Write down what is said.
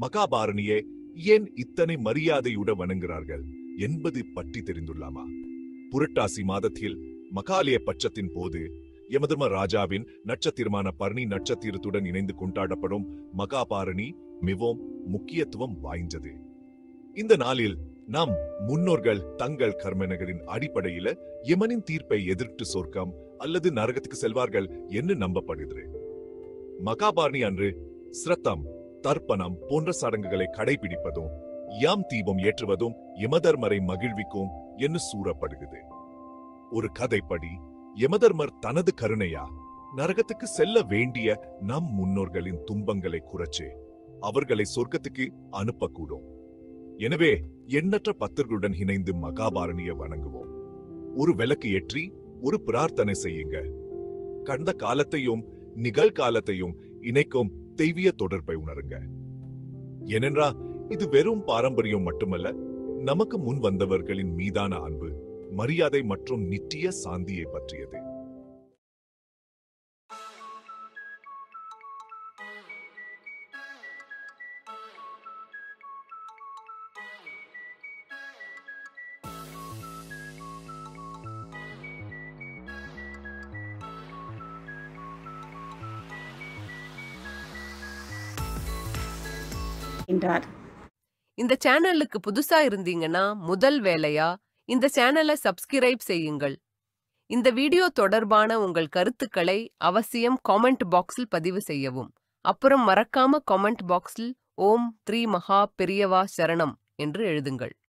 மகாபாரணியை ஏன் இத்தனை மரியாதையுடன் வணங்குகிறார்கள் என்பது பற்றி தெரிந்துள்ளாமா? புரட்டாசி மாதத்தில் மகாலய பட்சத்தின் போது யமதர்ம ராஜாவின் நட்சத்திரமான பரணி நட்சத்திரத்துடன் இணைந்து கொண்டாடப்படும் மகாபாரணி மிகவும் முக்கியத்துவம் வாய்ந்தது. இந்த நாளில் நம் முன்னோர்கள் தங்கள் கர்மங்களின் அடிப்படையில யமனின் தீர்ப்பை எதிர்த்து சொர்க்கம் அல்லது நரகத்துக்கு செல்வார்கள் என்று நம்பப்படுகிறது. மகாபாரணி அன்று சிரத்தம், தர்ப்பணம் போன்ற சடங்குகளை கடைபிடிப்பதும் யாம் தீபம் ஏற்றுவதும் யமதர்மரை மகிழ்விக்கும் என்று கூறப்படுகிறது. ஒரு கதைப்படி யமதர்மர் தனது கருணையா நரகத்துக்கு செல்ல வேண்டிய நம் முன்னோர்களின் துன்பங்களை குறைச்சு அவர்களை சொர்க்கத்துக்கு அனுப்பக்கூடும். எனவே எண்ணற்ற பக்தர்களுடன் இணைந்து மகாபாரணியை வணங்குவோம். ஒரு விளக்கு ஏற்றி ஒரு பிரார்த்தனை செய்யுங்க. கடந்த காலத்தையும் நிகழ்காலத்தையும் இணைக்கும் தெய்வீக தொடர்பை உணருங்க. ஏனென்றா இது வெறும் பாரம்பரியம் மட்டுமல்ல, நமக்கு முன் வந்தவர்களின் மீதான அன்பு, மரியாதை மற்றும் நித்திய சாந்தியை பற்றியது. என்றார். இந்த சேனலுக்கு புதுசா இருந்தீங்கன்னா முதல் வேலையா இந்த சேனலை சப்ஸ்கிரைப் செய்யுங்கள். இந்த வீடியோ தொடர்பான உங்கள் கருத்துக்களை அவசியம் காமெண்ட் பாக்ஸில் பதிவு செய்யவும். அப்புறம் மறக்காம காமெண்ட் பாக்ஸில் ஓம் 3 மகா பெரியவா சரணம் என்று எழுதுங்கள்.